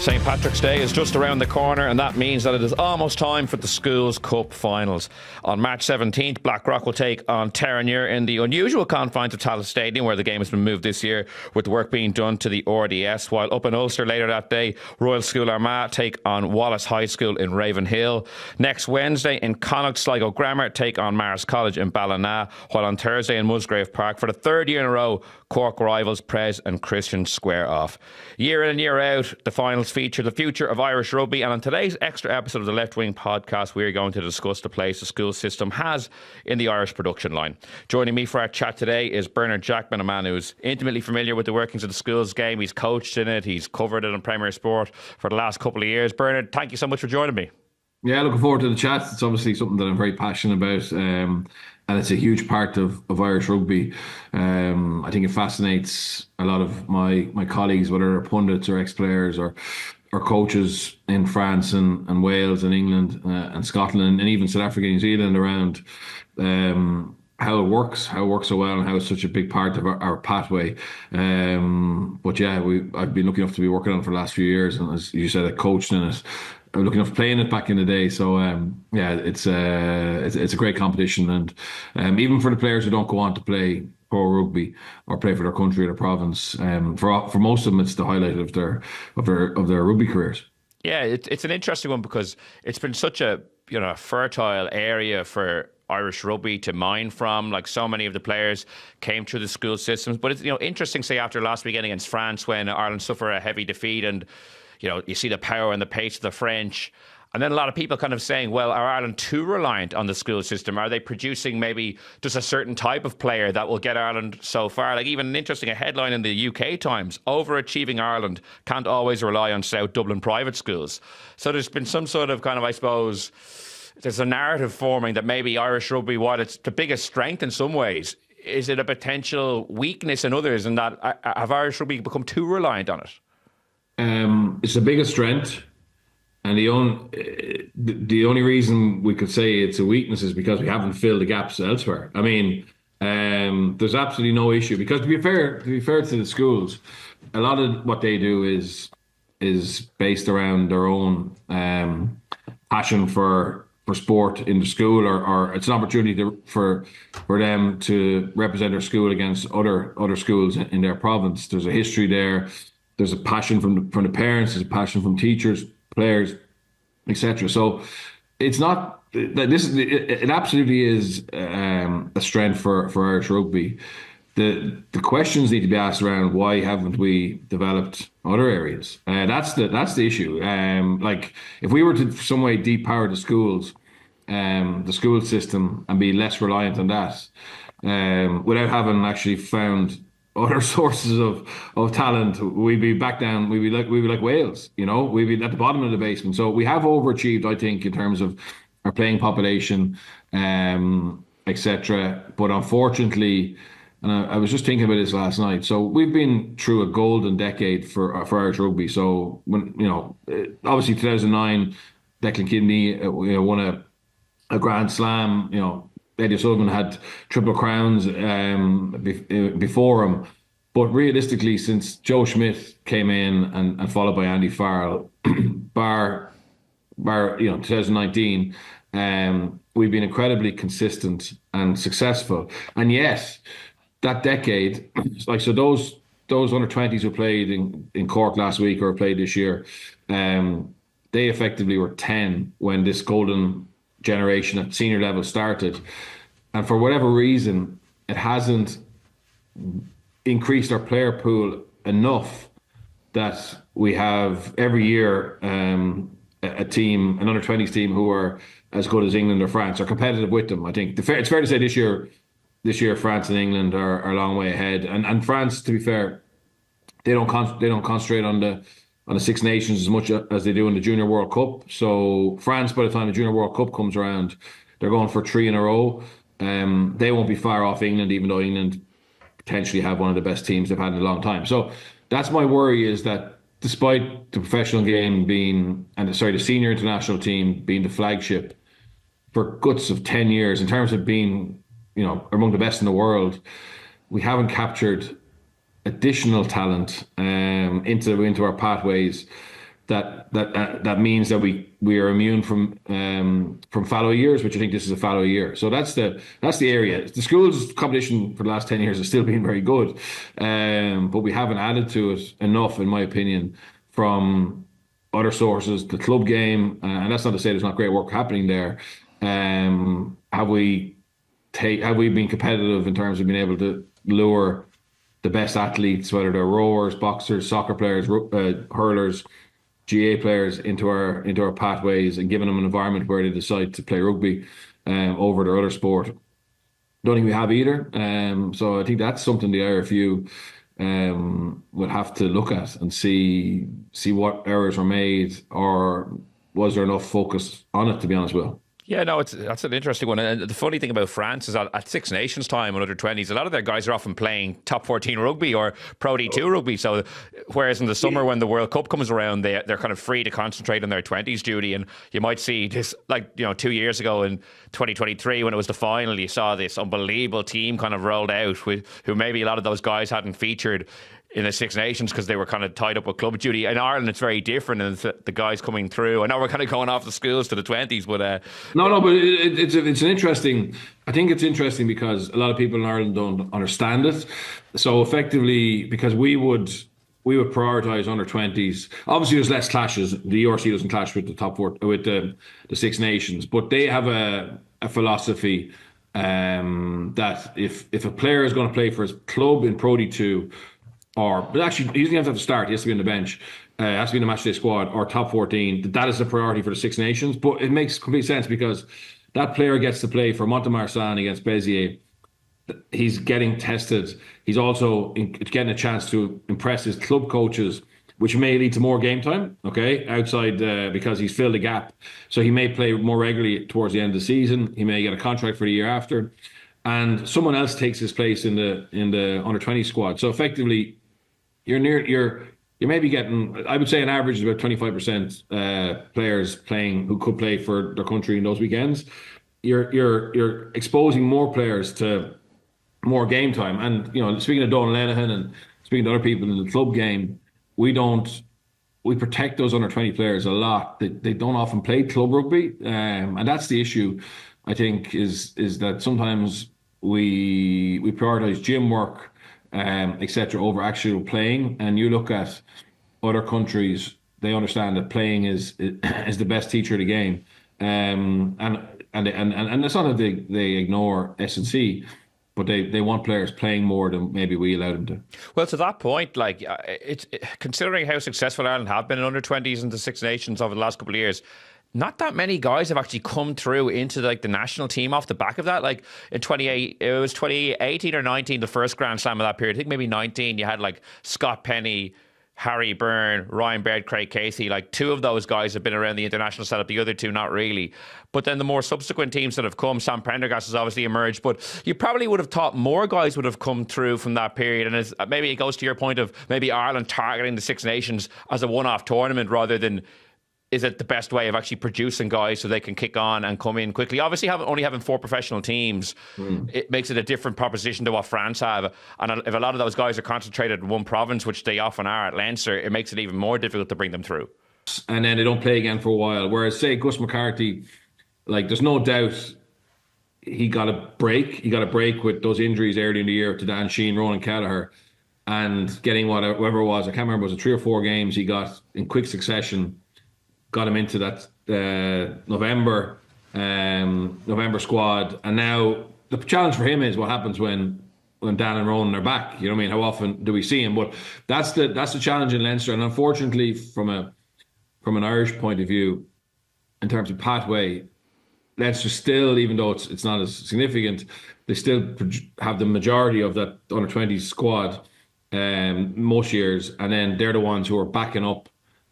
St. Patrick's Day is just around the corner, and that means that it is almost time for the Schools Cup finals. On March 17th, Blackrock will take on Terenure in the unusual confines of Tallaght Stadium, where the game has been moved this year, with work being done to the RDS. While up in Ulster later that day, Royal School Armagh take on Wallace High School in Ravenhill. Next Wednesday in Connacht, Sligo Grammar take on Mars College in Ballina, while on Thursday in Musgrave Park, for the third year in a row, Cork rivals Pres and Christian square off. Year in and year out, the finals feature the future of Irish rugby, and on today's extra episode of the Left Wing podcast, we're going to discuss the place the school system has in the Irish production line. Joining me for our chat today is Bernard Jackman, a man who's intimately familiar with the workings of the schools game. He's coached in it, he's covered it on Premier Sport for the last couple of years. Bernard, thank you so much for joining me. Yeah, looking forward to the chat. It's obviously something that I'm very passionate about, and it's a huge part of Irish rugby. I think it fascinates a lot of my colleagues, whether they're pundits or ex-players or coaches in France and Wales and England and Scotland and even South Africa and New Zealand around how it works so well and how it's such a big part of our pathway. But yeah, I've been lucky enough to be working on it for the last few years, and as you said, I coached in it. I'm looking enough playing it back in the day, so yeah, it's a great competition, and even for the players who don't go on to play pro rugby or play for their country or their province, for most of them, it's the highlight of their rugby careers. Yeah, it's an interesting one because it's been such a fertile area for Irish rugby to mine from. Like, so many of the players came through the school systems, but it's interesting, say after last weekend against France when Ireland suffered a heavy defeat and you see the power and the pace of the French. And then a lot of people kind of saying, well, are Ireland too reliant on the school system? Are they producing maybe just a certain type of player that will get Ireland so far? Like, even an interesting headline in the UK Times, overachieving Ireland can't always rely on South Dublin private schools. So there's been some sort of kind of, I suppose, there's a narrative forming that maybe Irish rugby, while it's the biggest strength in some ways, is it a potential weakness in others, and that have Irish rugby become too reliant on it? It's the biggest strength, and the only reason we could say it's a weakness is because we haven't filled the gaps elsewhere. I mean, there's absolutely no issue, because to be fair to the schools, a lot of what they do is based around their own passion for sport in the school, or it's an opportunity for them to represent their school against other schools in their province. There's a history there. There's a passion from the parents. There's a passion from teachers, players, etc. So it's not that it absolutely is a strength for Irish rugby. The questions need to be asked around why haven't we developed other areas? That's the issue. Like, if we were to some way depower the school system and be less reliant on that, without having actually found other sources of talent, we'd be back down. We'd be like Wales, we'd be at the bottom of the basement. So we have overachieved, I think, in terms of our playing population, etc. But unfortunately, and I was just thinking about this last night. So we've been through a golden decade for Irish rugby. So when obviously 2009, Declan Kidney won a Grand Slam. Eddie O'Sullivan had triple crowns before him. But realistically, since Joe Schmidt came in and followed by Andy Farrell, bar 2019, we've been incredibly consistent and successful. And yet, that decade, like, so those under 20s who played in Cork last week or played this year, they effectively were 10 when this golden generation at senior level started, and for whatever reason it hasn't increased our player pool enough that we have every year a team, an under 20s team, who are as good as England or France, or competitive with them. I think it's fair to say this year France and England are a long way ahead, and France, to be fair, they don't concentrate on the Six Nations as much as they do in the Junior World Cup. So France, by the time the Junior World Cup comes around, they're going for 3 in a row. They won't be far off England, even though England potentially have one of the best teams they've had in a long time. So that's my worry, is that despite the professional game the senior international team being the flagship for guts of 10 years in terms of being, among the best in the world, we haven't captured additional talent into our pathways that means that we are immune from fallow years, which I think this is a fallow year. So that's the area. The schools competition for the last 10 years has still been very good, but we haven't added to it enough, in my opinion, from other sources. The club game, and that's not to say there's not great work happening there. Have we been competitive in terms of being able to lure the best athletes, whether they're rowers, boxers, soccer players, hurlers, GA players, into our pathways, and giving them an environment where they decide to play rugby over their other sport? Don't think we have either. So I think that's something the IRFU will have to look at and see what errors were made, or was there enough focus on it, to be honest, Will? Yeah, no, that's an interesting one. And the funny thing about France is that at Six Nations time and under 20s, a lot of their guys are often playing top 14 rugby or Pro D2 rugby. So whereas in the summer when the World Cup comes around, they're kind of free to concentrate on their 20s duty. And you might see this, 2 years ago in 2023 when it was the final, you saw this unbelievable team kind of rolled out who maybe a lot of those guys hadn't featured in the Six Nations because they were kind of tied up with club duty. In Ireland, it's very different, and the guys coming through. I know we're kind of going off the schools to the 20s, but no, but it's an interesting. I think it's interesting because a lot of people in Ireland don't understand it. So effectively, because we would prioritise under 20s. Obviously, there's less clashes. The ERC doesn't clash with the top four, with the Six Nations, but they have a philosophy that if a player is going to play for his club in Pro D2. But actually, he doesn't have to start. He has to be on the bench. Has to be in the matchday squad or top 14. That is the priority for the Six Nations. But it makes complete sense because that player gets to play for Mont-de-Marsan against Béziers. He's getting tested. He's also getting a chance to impress his club coaches, which may lead to more game time, okay, outside because he's filled a gap. So he may play more regularly towards the end of the season. He may get a contract for the year after. And someone else takes his place in the under 20 squad. So effectively, you're maybe getting, I would say, an average of about 25% players playing who could play for their country in those weekends. You're exposing more players to more game time. And speaking of Donal Lenihan and speaking to other people in the club game, we protect those under 20 players a lot. They don't often play club rugby, and that's the issue. I think is that sometimes we prioritise gym work, etc., over actual playing. And you look at other countries; they understand that playing is the best teacher of the game. And it's not that they ignore S&C, but they want players playing more than maybe we allow them to. Well, to that point, it's considering how successful Ireland have been in under 20s and the Six Nations over the last couple of years. Not that many guys have actually come through into the national team off the back of that. Like in 2018 or 19, the first Grand Slam of that period. I think maybe 19, you had Scott Penny, Harry Byrne, Ryan Baird, Craig Casey. Two of those guys have been around the international setup. The other two, not really. But then the more subsequent teams that have come, Sam Prendergast has obviously emerged. But you probably would have thought more guys would have come through from that period. And maybe it goes to your point of maybe Ireland targeting the Six Nations as a one-off tournament rather than, is it the best way of actually producing guys so they can kick on and come in quickly? Obviously, only having 4 professional teams, it makes it a different proposition to what France have. And if a lot of those guys are concentrated in one province, which they often are at Leinster, it makes it even more difficult to bring them through. And then they don't play again for a while. Whereas, say, Gus McCarthy, there's no doubt he got a break. He got a break with those injuries early in the year to Dan Sheehan, Ronan Kelleher, and getting whatever it was. I can't remember, was it 3 or 4 games he got in quick succession. Got him into that November squad, and now the challenge for him is what happens when Dan and Ronan are back. You know what I mean? How often do we see him? But that's the challenge in Leinster, and unfortunately, from an Irish point of view, in terms of pathway, Leinster still, even though it's not as significant, they still have the majority of that under 20 squad most years, and then they're the ones who are backing up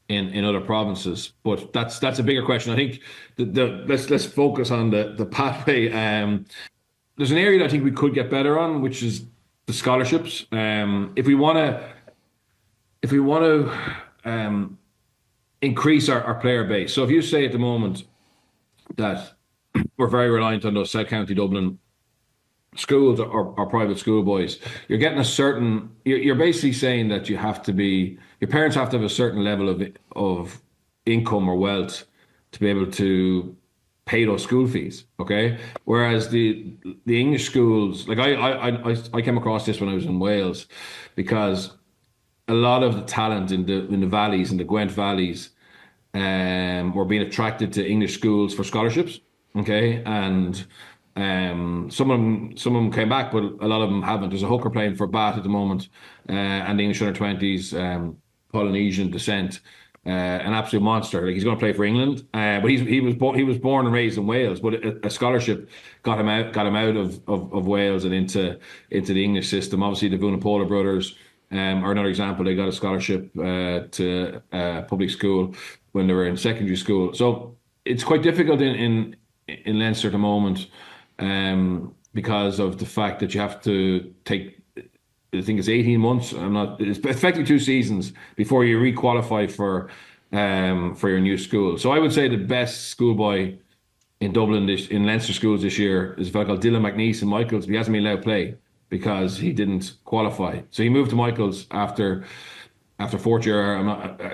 in other provinces. But that's a bigger question. I think let's focus on the pathway. There's an area that I think we could get better on, which is the scholarships. If we want to increase our player base. So if you say at the moment that we're very reliant on those South County Dublin schools or private school boys, you're getting you're basically saying that your parents have to have a certain level of income or wealth to be able to pay those school fees. Okay, whereas the English schools, like I came across this when I was in Wales, because a lot of the talent in the valleys, in the Gwent valleys, were being attracted to English schools for scholarships. Okay, and some of them came back, but a lot of them haven't. There's a hooker playing for Bath at the moment, and the English under 20s, Polynesian descent, an absolute monster. Like, he's going to play for England, but he was born and raised in Wales. But a scholarship got him out of Wales and into the English system. Obviously, the Vunipola brothers are another example. They got a scholarship to public school when they were in secondary school. So it's quite difficult in Leinster at the moment, because of the fact that you have to take, I think it's 18 months. It's effectively 2 seasons before you re-qualify for your new school. So I would say the best schoolboy in Dublin in Leinster schools this year is a fellow called Dylan McNeese in Michaels, but he hasn't been allowed to play because he didn't qualify. So he moved to Michaels after fourth year.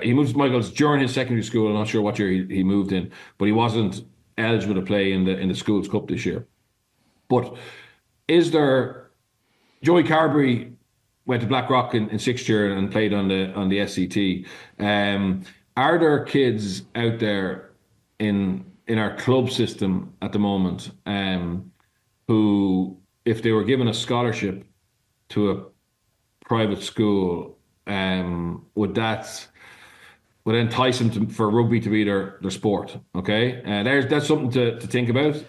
He moved to Michaels during his secondary school. I'm not sure what year he moved in, but he wasn't eligible to play in the Schools Cup this year. But is there? Joey Carberry went to Blackrock in sixth year and played on the SCT. Are there kids out there in our club system at the moment, who, if they were given a scholarship to a private school, would entice them for rugby to be their sport? Okay, that's something to think about.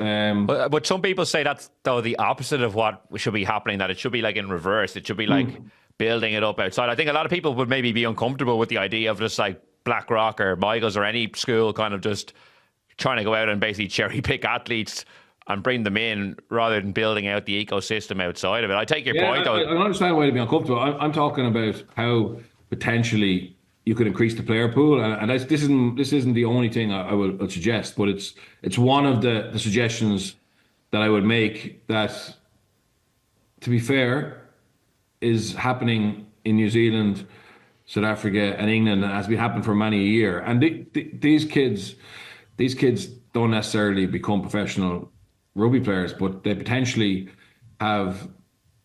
But some people say that's, though, the opposite of what should be happening. That it should be like in reverse. It should be like building it up outside. I think a lot of people would maybe be uncomfortable with the idea of just like Blackrock or Michaels or any school kind of just trying to go out and basically cherry pick athletes and bring them in rather than building out the ecosystem outside of it. I take your point, though. I understand why they'd be uncomfortable. I'm talking about how potentially you could increase the player pool, and this isn't the only thing I would suggest, but it's one of the suggestions that I would make that, to be fair, is happening in New Zealand, South Africa, and England, and has been happening for many a year. And these kids don't necessarily become professional rugby players, but they potentially have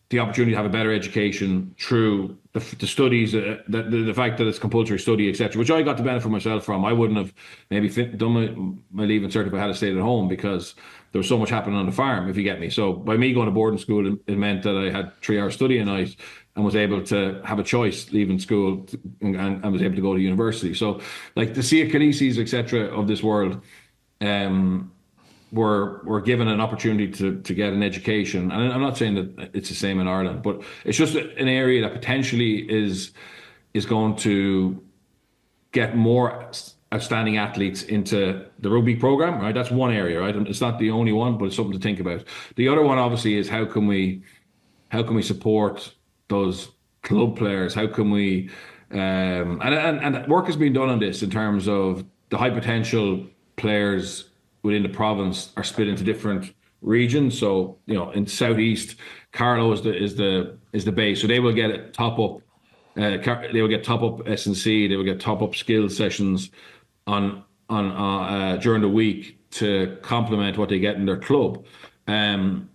the opportunity to have a better education through the studies, the fact that it's compulsory study, etc., which I got the benefit myself from. I wouldn't have maybe done my leaving cert if I had stayed at home, because there was so much happening on the farm, if you get me. So by me going to boarding school, it meant that I had 3 hours study a night and was able to have a choice leaving school, and was able to go to university. So, like, the Sia Khaleesi's, etc., of this world, were given an opportunity to get an education. And I'm not saying that it's the same in Ireland, but it's just an area that potentially is going to get more outstanding athletes into the rugby program, right? That's one area, right? And it's not the only one, but it's something to think about. The other one, obviously, is how can we support those club players? How can we and work has been done on this in terms of the high potential players within the province are split into different regions. So, in Southeast, Carlow is the base. So they will get top up. They will get top up S&C. They will get top up skill sessions on during the week to complement what they get in their club. And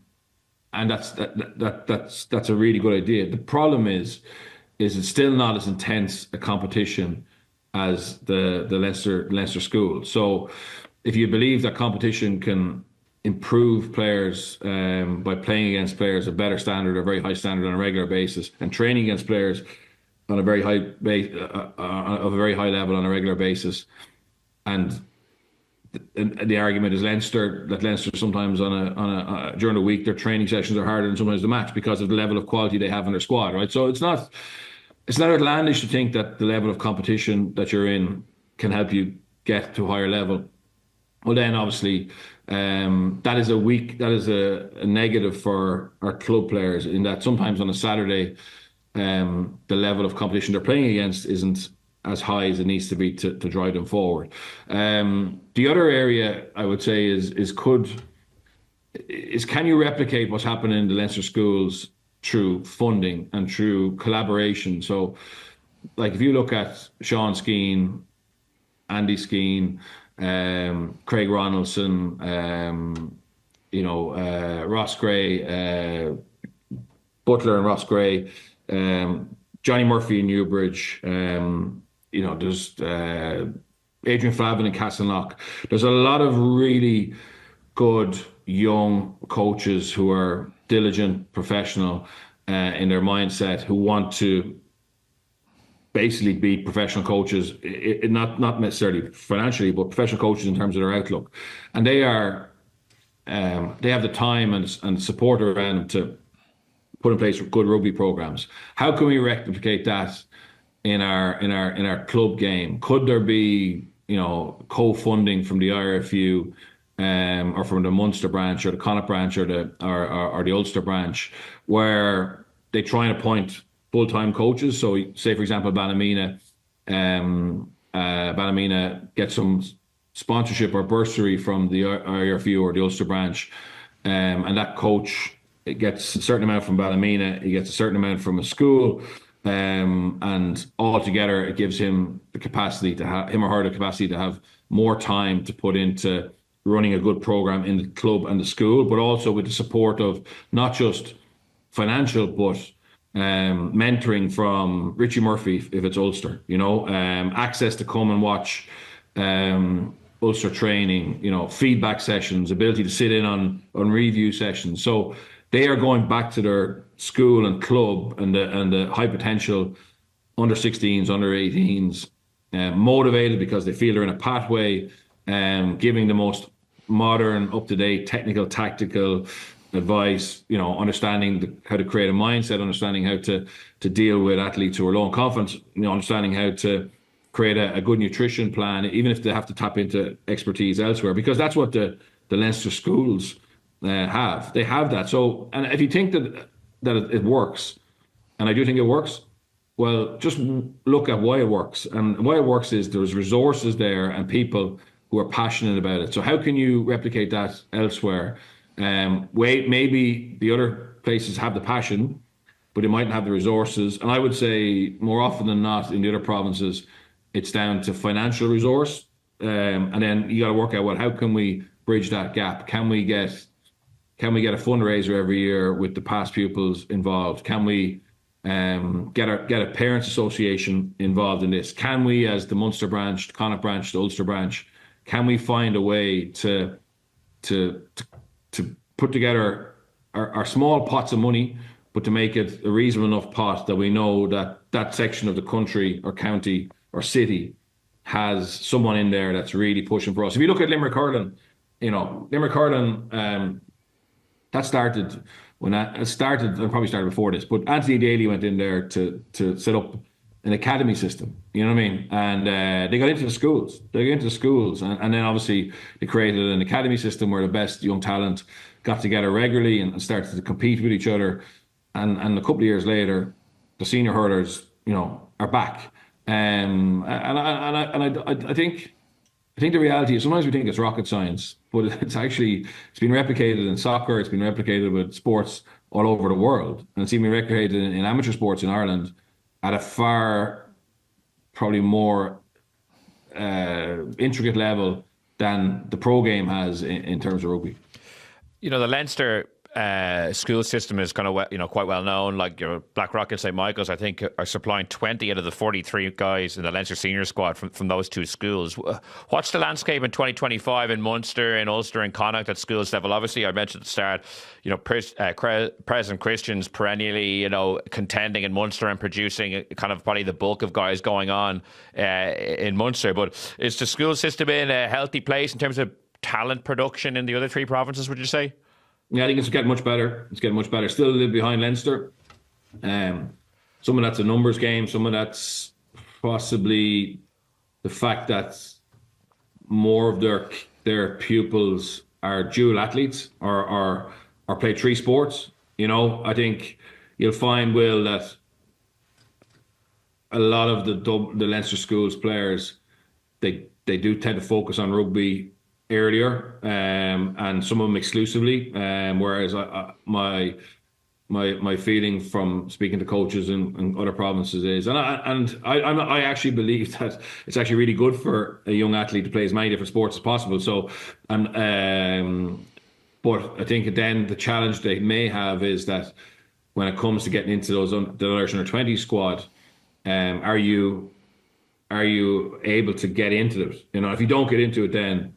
that's a really good idea. The problem is it's still not as intense a competition as the Leinster school. So if you believe that competition can improve players by playing against players of better standard or very high standard on a regular basis, and training against players on a very high of a very high level on a regular basis, and the argument is Leinster sometimes during the week their training sessions are harder than sometimes the match because of the level of quality they have in their squad, right? So it's not outlandish to think that the level of competition that you're in can help you get to a higher level. Well, then obviously that is a negative for our club players, in that sometimes on a Saturday the level of competition they're playing against isn't as high as it needs to be to drive them forward. The other area I would say is can you replicate what's happening in the Leinster schools through funding and through collaboration? So, like, if you look at Sean Skeen Andy Skeen, Craig Ronaldson, Ross Gray, Butler and Ross Gray, Johnny Murphy in Newbridge. There's Adrian Flavin in Castleknock. There's a lot of really good young coaches who are diligent, professional in their mindset, who want to basically be professional coaches, not necessarily financially, but professional coaches in terms of their outlook. And they have the time and support around them to put in place good rugby programs. How can we replicate that in our club game? Could there be co-funding from the IRFU or from the Munster branch or the Connacht branch or the Ulster branch, where they try and appoint full-time coaches? So say, for example, Ballymena gets some sponsorship or bursary from the IRFU or the Ulster branch, and that coach gets a certain amount from Ballymena, he gets a certain amount from a school, and altogether it gives him the capacity to have more time to put into running a good program in the club and the school, but also with the support of not just financial, but mentoring from Richie Murphy if it's Ulster, access to come and watch Ulster training, feedback sessions, ability to sit in on review sessions. So they are going back to their school and club and the high potential under 16s, under 18s, motivated because they feel they're in a pathway, giving the most modern, up-to-date, technical, tactical advice, understanding how to create a mindset, understanding how to deal with athletes who are low in confidence, understanding how to create a good nutrition plan, even if they have to tap into expertise elsewhere, because that's what the Leinster schools have. They have that. So, and if you think that it works, and I do think it works, well, just look at why it works. And why it works is there's resources there and people who are passionate about it. So how can you replicate that elsewhere? Maybe the other places have the passion, but they mightn't have the resources. And I would say more often than not in the other provinces, it's down to financial resource. And then you got to work out, well, how can we bridge that gap? Can we get a fundraiser every year with the past pupils involved? Can we get a parents association involved in this? Can we, as the Munster branch, the Connacht branch, the Ulster branch, can we find a way to put together our small pots of money, but to make it a reasonable enough pot that we know that section of the country or county or city has someone in there that's really pushing for us. If you look at Limerick Hurling, that started it probably started before this, but Anthony Daly went in there to set up an academy system, you know what I mean? And they got into the schools. And then obviously they created an academy system where the best young talent got together regularly and started to compete with each other. And a couple of years later, the senior hurlers, are back. I think the reality is sometimes we think it's rocket science, but it's been replicated in soccer, it's been replicated with sports all over the world, and it's even replicated in amateur sports in Ireland at a far, probably more intricate level than the pro game has in terms of rugby. The Leinster school system is kind of quite well known. Like Blackrock and St Michael's, I think, are supplying 20 out of the 43 guys in the Leinster senior squad from those two schools. What's the landscape in 2025 in Munster, in Ulster, and Connacht at schools level? Obviously, I mentioned at the start, Present Christians perennially, contending in Munster and producing kind of probably the bulk of guys going on in Munster. But is the school system in a healthy place in terms of talent production in the other three provinces, would you say? Yeah, I think it's getting much better. Still a little behind Leinster. Some of that's a numbers game. Some of that's possibly the fact that more of their pupils are dual athletes or play three sports. I think you'll find, Will, that a lot of the Leinster schools players, they do tend to focus on rugby earlier, and some of them exclusively, whereas my feeling from speaking to coaches in other provinces is, and I actually believe that it's actually really good for a young athlete to play as many different sports as possible. So, but I think then the challenge they may have is that when it comes to getting into the Irish under-20 squad, are you able to get into it? If you don't get into it, then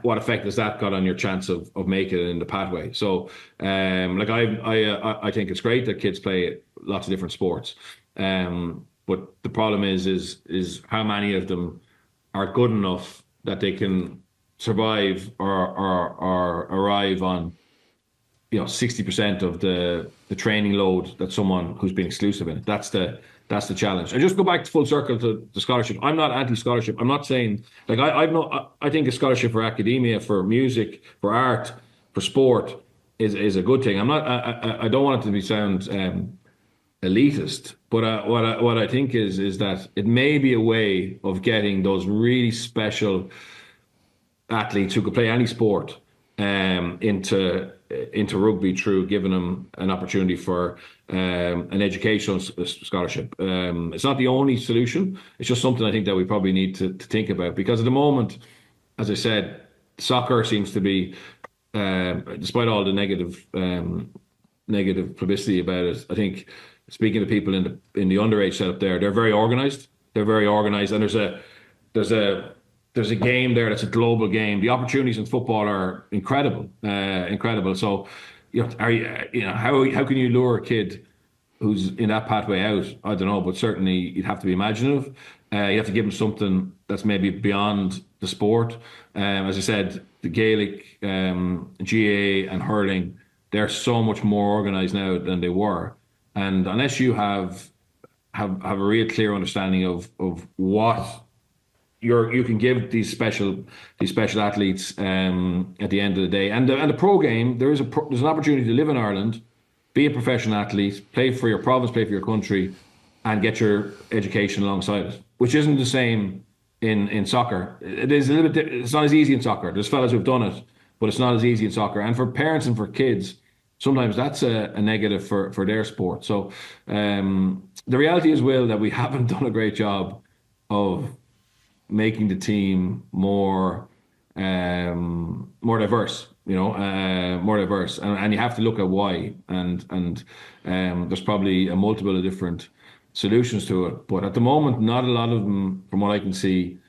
what effect has that got on your chance of making it in the pathway? So, I think it's great that kids play lots of different sports, but the problem is how many of them are good enough that they can survive or arrive on 60% of the training load that someone who's been exclusive in. That's the challenge. And just go back to full circle to the scholarship. I'm not anti-scholarship. I'm not saying I think a scholarship for academia, for music, for art, for sport is a good thing. I don't want it to sound elitist, but what I think is that it may be a way of getting those really special athletes who could play any sport into rugby through giving them an opportunity for an educational scholarship. It's not the only solution. It's just something I think that we probably need to think about, because at the moment, as I said, soccer seems to be, despite all the negative publicity about it, I think speaking to people in the underage setup there, they're very organised. They're very organised, and there's a game there that's a global game. The opportunities in football are incredible. So, how can you lure a kid who's in that pathway out? I don't know, but certainly you'd have to be imaginative. You have to give them something that's maybe beyond the sport. As I said, the Gaelic, GAA and hurling, they're so much more organised now than they were. And unless you have a real clear understanding of what you can give these special athletes at the end of the day, and the pro game, there's an opportunity to live in Ireland, be a professional athlete, play for your province, play for your country, and get your education alongside it, which isn't the same in soccer. It is a little bit. It's not as easy in soccer. There's fellas who've done it, but it's not as easy in soccer. And for parents and for kids, sometimes that's a negative for their sport. So the reality is, Will, that we haven't done a great job of making the team more diverse, more diverse, and you have to look at why, and there's probably a multiple of different solutions to it. But at the moment, not a lot of them, from what I can see,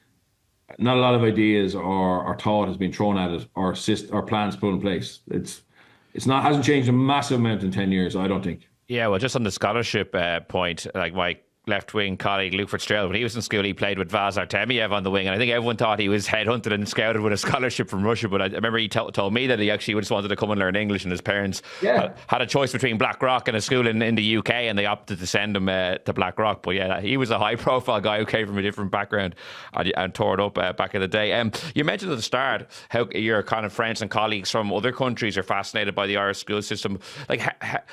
not a lot of ideas or thought has been thrown at it, or plans put in place. Hasn't changed a massive amount in 10 years, I don't think. Yeah, well, just on the scholarship point, like my left-wing colleague Luke Fitzgerald, when he was in school, he played with Vaz Artemiev on the wing, and I think everyone thought he was headhunted and scouted with a scholarship from Russia, but I remember he told me that he actually just wanted to come and learn English, and his parents had a choice between Blackrock and a school in the UK, and they opted to send him to Blackrock. But yeah, he was a high-profile guy who came from a different background and tore it up back in the day. You mentioned at the start how your kind of friends and colleagues from other countries are fascinated by the Irish school system. Like,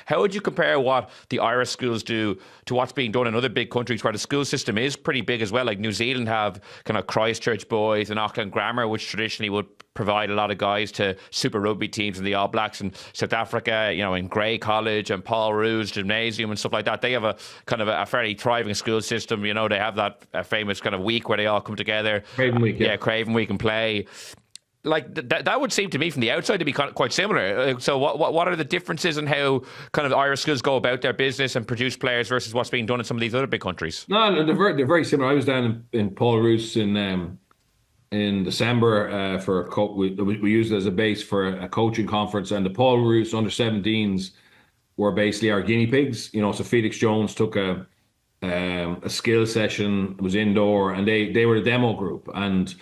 how would you compare what the Irish schools do to what's being done in other big countries where the school system is pretty big as well? Like New Zealand have kind of Christchurch Boys and Auckland Grammar, which traditionally would provide a lot of guys to Super Rugby teams in the All Blacks. And South Africa, in Grey College and Paul Roos Gymnasium and stuff like that, they have a kind of a fairly thriving school system. They have that famous kind of week where they all come together. Craven Week, yeah. Craven Week and play. Like that would seem to me from the outside to be quite similar. So what are the differences in how kind of Irish schools go about their business and produce players versus what's being done in some of these other big countries? No, they're very similar. I was down in Paul Roos in December for we used it as a base for a coaching conference, and the Paul Roos under-17s were basically our guinea pigs. So Felix Jones took a skill session. It was indoor, and they were the demo group, and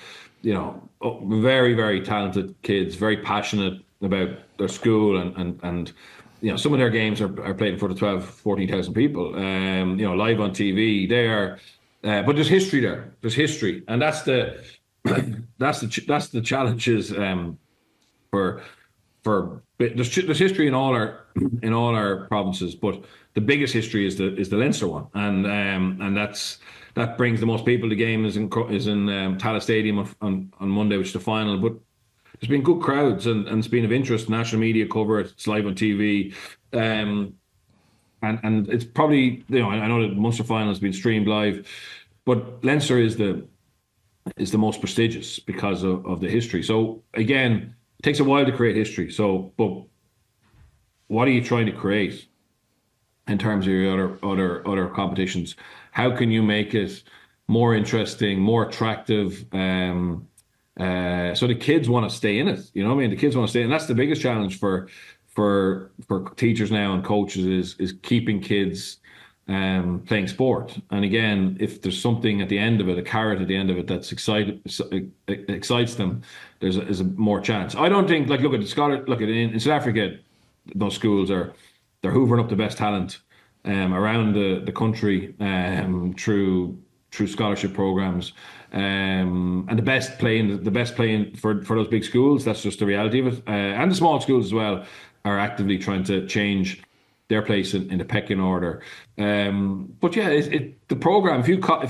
very, very talented kids, very passionate about their school, and some of their games are played in front of 12, 14,000 people, live on TV. They are, but there's history there. There's history, and that's the challenges for there's history in all our provinces, but the biggest history is the Leinster one, and that brings the most people. The game is in Tallaght Stadium on Monday, which is the final. But there's been good crowds, and it's been of interest. National media cover it. It's live on TV. And it's probably, I know that Munster final has been streamed live, but Leinster is the most prestigious because of the history. So again, it takes a while to create history. So, but what are you trying to create in terms of your other competitions? How can you make it more interesting, more attractive? So the kids want to stay in it. You know what I mean? The kids want to stay, and that's the biggest challenge for teachers now and coaches is keeping kids playing sport. And again, if there's something at the end of it, a carrot at the end of it that's excites them, there's a more chance. I don't think, like, look at Scotland, look at in South Africa, those schools they're hoovering up the best talent around the country through scholarship programs, and the best playing for those big schools. That's just the reality of it, and the small schools as well are actively trying to change their place in the pecking order. But yeah, the program. If you got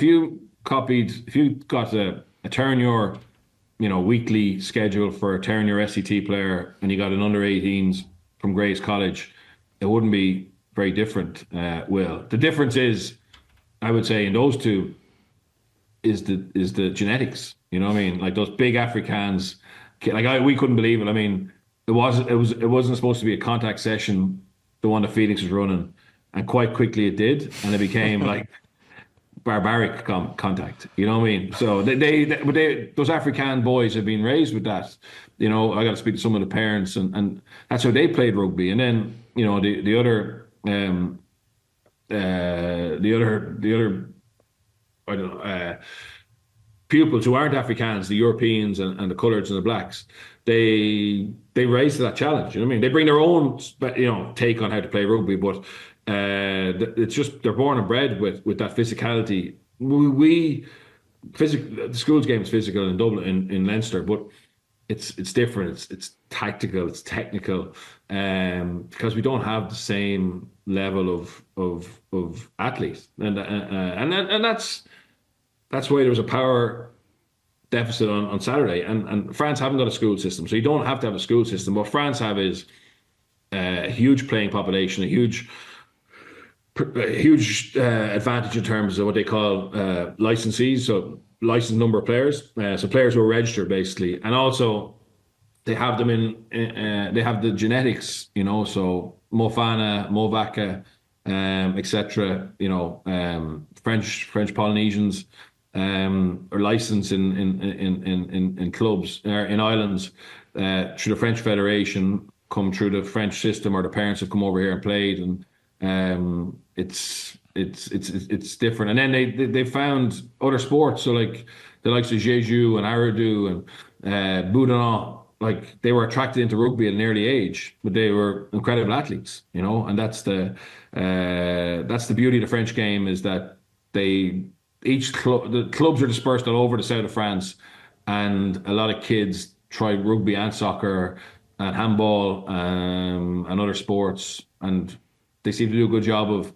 a Terenure, weekly schedule for a Terenure SCT player, and you got an under 18s from Grace College, it wouldn't be very different. Will, the difference is, I would say, in those two is the genetics. You know what I mean? Like those big Afrikaans, we couldn't believe it. I mean, it wasn't supposed to be a contact session, the one that Felix was running, and quite quickly it did, and it became like barbaric contact. You know what I mean? So those Afrikaan boys have been raised with that. I got to speak to some of the parents, and that's how they played rugby. And then the other I don't know, pupils who aren't Afrikaans, the Europeans and the coloureds and the blacks, they rise to that challenge. You know what I mean? They bring their own take on how to play rugby, but it's just they're born and bred with that physicality. The schools game is physical in Dublin, in Leinster, but it's different. It's tactical. It's technical, because we don't have the same level of athletes, and that's why there was a power deficit on Saturday. And France haven't got a school system, so you don't have to have a school system. What France have is a huge playing population, a huge advantage in terms of what they call licensees, so licensed number of players, so players who are registered basically, and also they have them they have the genetics, so Mofana, Movaca, etc. French Polynesians are licensed in clubs in islands through the French Federation, come through the French system, or the parents have come over here and played, and it's different. And then they found other sports, so like the likes of Jeju and Aradu and Boudinot, like they were attracted into rugby at an early age, but they were incredible athletes, and that's the beauty of the French game, is that the clubs are dispersed all over the south of France, and a lot of kids try rugby and soccer and handball and other sports, and they seem to do a good job of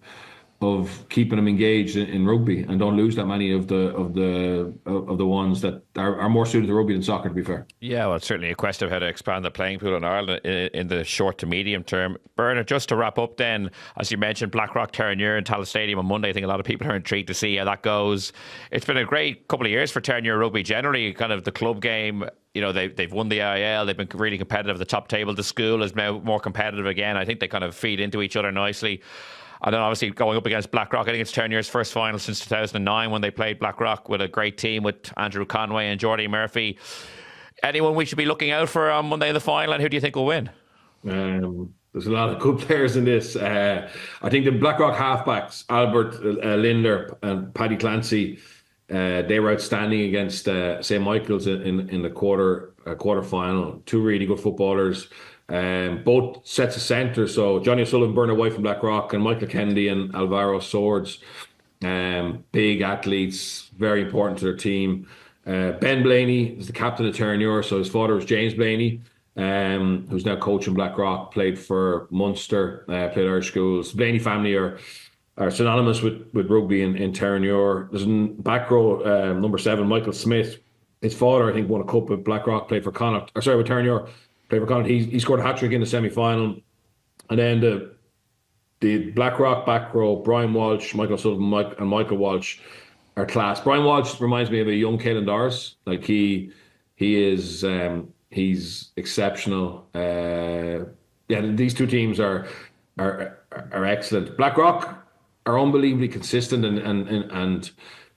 keeping them engaged in rugby, and don't lose that many of the ones that are more suited to rugby than soccer, to be fair. Yeah, well, it's certainly a question of how to expand the playing pool in Ireland in the short to medium term. Bernard, just to wrap up then, as you mentioned, Blackrock, Terenure and Tallaght Stadium on Monday. I think a lot of people are intrigued to see how that goes. It's been a great couple of years for Terenure rugby generally, kind of the club game. They've won the IL. They've been really competitive at the top table. The school is now more competitive again. I think they kind of feed into each other nicely. And then obviously going up against Blackrock, I think it's Terenure's first final since 2009 when they played Blackrock with a great team with Andrew Conway and Jordy Murphy. Anyone we should be looking out for on Monday in the final, and who do you think will win? There's a lot of good players in this. I think the Blackrock halfbacks, Albert Linder and Paddy Clancy, they were outstanding against St. Michael's in the quarter final. Two really good footballers. Both sets of centres, so Johnny O'Sullivan, Bernard White from Blackrock, and Michael Kennedy and Alvaro Swords, big athletes, very important to their team. Ben Blaney is the captain of Terenure, so his father was James Blaney, who's now coaching Blackrock, played for Munster, played Irish schools. The Blaney family are synonymous with rugby in Terenure. There's in back row, number 7, Michael Smith. His father, I think, won a cup with Blackrock, played for Connacht, with Terenure. Played for Connacht. He scored a hat-trick in the semi-final. And then the Blackrock back row, Brian Walsh, Michael Sullivan, and Michael Walsh are class. Brian Walsh reminds me of a young Caelan Doris. Like he's exceptional. Yeah, these two teams are excellent. Blackrock are unbelievably consistent and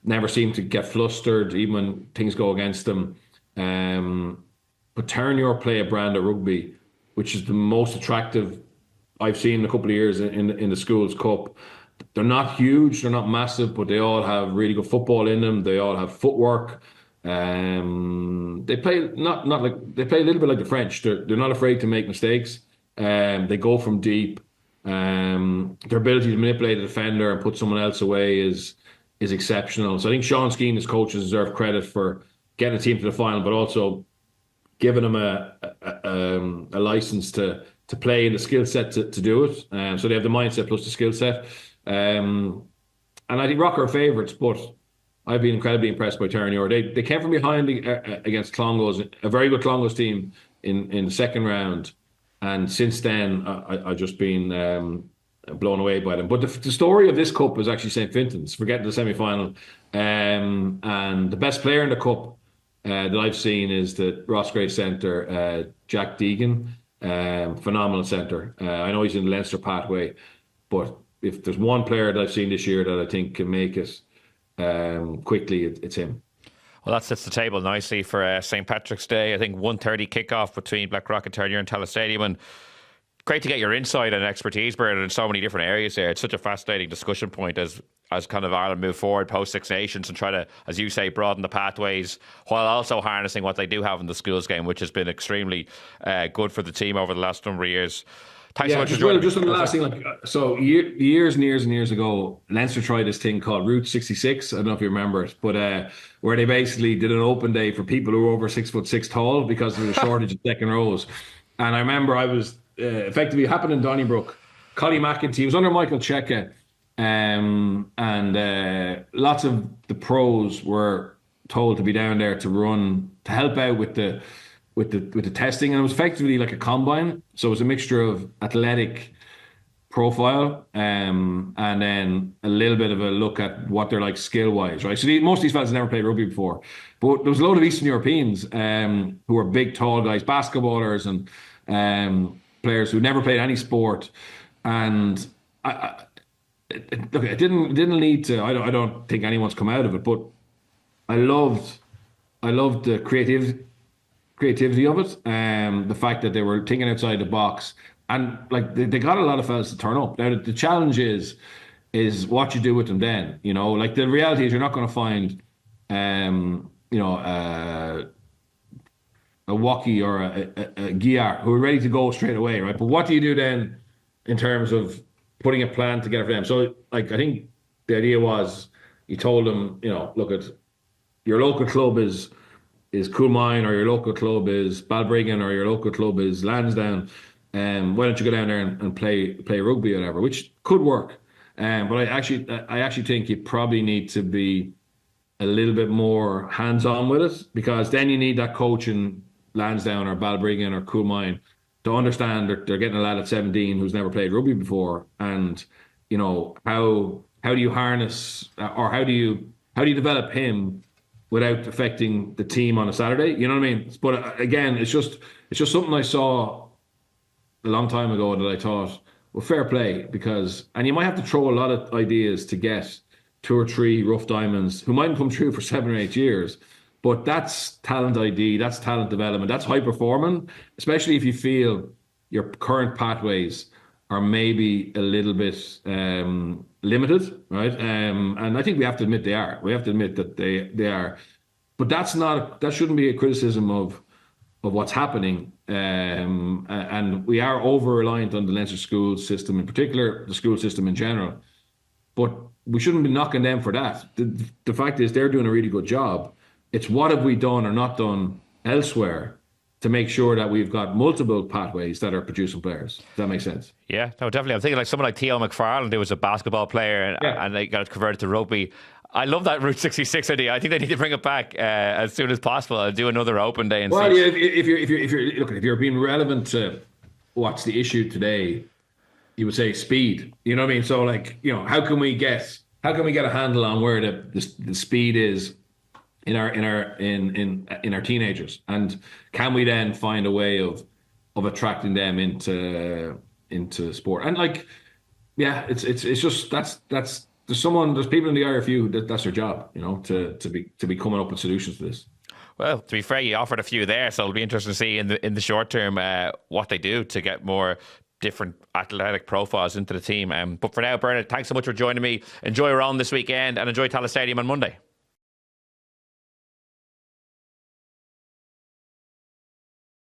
never seem to get flustered even when things go against them. But Terenure play a brand of rugby, which is the most attractive I've seen in a couple of years in the Schools Cup. They're not huge, they're not massive, but they all have really good football in them. They all have footwork. They play not like they play a little bit like the French. They're not afraid to make mistakes. They go from deep. Their ability to manipulate a defender and put someone else away is exceptional. So I think Sean Skeen, his coaches, deserve credit for getting the team to the final, but also giving them a license to play and the skill set to do it. So they have the mindset plus the skill set. And I think Rock are favourites, but I've been incredibly impressed by Terenure. They came from behind against Clongowes, a very good Clongowes team in the second round. And since then, I've just been blown away by them. But the story of this cup is actually St. Fintan's. Forget the semi-final. And the best player in the cup that I've seen is the Roscrea centre, Jack Deegan. Phenomenal centre. I know he's in the Leinster pathway, but if there's one player that I've seen this year that I think can make it quickly, it's him. Well, that sets the table nicely for St. Patrick's Day. I think 1:30 kickoff between Blackrock and Terenure and Tallaght Stadium. And great to get your insight and expertise, Bernard, in so many different areas there. It's such a fascinating discussion point as kind of Ireland move forward post Six Nations and try to, as you say, broaden the pathways while also harnessing what they do have in the schools game, which has been extremely good for the team over the last number of years. Thanks so much for joining. Just on the last thing, years and years and years ago, Leinster tried this thing called Route 66. I don't know if you remember it, but where they basically did an open day for people who were over 6'6" tall because there was a shortage of second rows. And I remember I was effectively it happened in Donnybrook. Collie McEntee was under Michael Cheika, and lots of the pros were told to be down there to help out with the testing, and it was effectively like a combine. So it was a mixture of athletic profile and then a little bit of a look at what they're like skill wise, right? So most of these fellas have never played rugby before, but there was a load of Eastern Europeans who were big, tall guys, basketballers and players who never played any sport. And it didn't lead to. I don't think anyone's come out of it, but I loved the creativity of it, the fact that they were thinking outside the box, and like they got a lot of fellas to turn up. Now the challenge is what you do with them then. You know, like the reality is you're not going to find a Walkie or a Giar who are ready to go straight away, right? But what do you do then in terms of putting a plan together for them? So like I think the idea was you told them, look at your local club is Coolmine, or your local club is Balbriggan, or your local club is Lansdowne. Why don't you go down there and play rugby or whatever, which could work. But I actually think you probably need to be a little bit more hands-on with it, because then you need that coach in Lansdowne or Balbriggan or Coolmine to understand they're getting a lad at 17 who's never played rugby before, and how do you harness or how do you develop him without affecting the team on a Saturday, you know what I mean? But again, it's just something I saw a long time ago that I thought, well, fair play, and you might have to throw a lot of ideas to get 2 or 3 rough diamonds who mightn't come true for 7 or 8 years, but that's talent ID, that's talent development, that's high performing, especially if you feel your current pathways are maybe a little bit limited, right? And I think we have to admit they are. We have to admit that they are. But that shouldn't be a criticism of what's happening. And we are over-reliant on the Leinster school system, in particular, the school system in general. But we shouldn't be knocking them for that. The fact is they're doing a really good job. It's what have we done or not done elsewhere to make sure that we've got multiple pathways that are producing players. Does that make sense? Yeah, no, definitely. I'm thinking like someone like Theo McFarland, who was a basketball player and they got converted to rugby. I love that Route 66 idea. I think they need to bring it back as soon as possible and do another open day. Well, yeah, if you're being relevant to what's the issue today, you would say speed. You know what I mean? So like, how can we get a handle on where the speed is in our teenagers, and can we then find a way of attracting them into sport? And like, yeah, it's just that's there's people in the IRFU that's their job, to be coming up with solutions to this. Well, to be fair, you offered a few there, so it'll be interesting to see in the short term what they do to get more different athletic profiles into the team. But for now, Bernard, thanks so much for joining me. Enjoy Rome this weekend and enjoy Tallaght Stadium on Monday.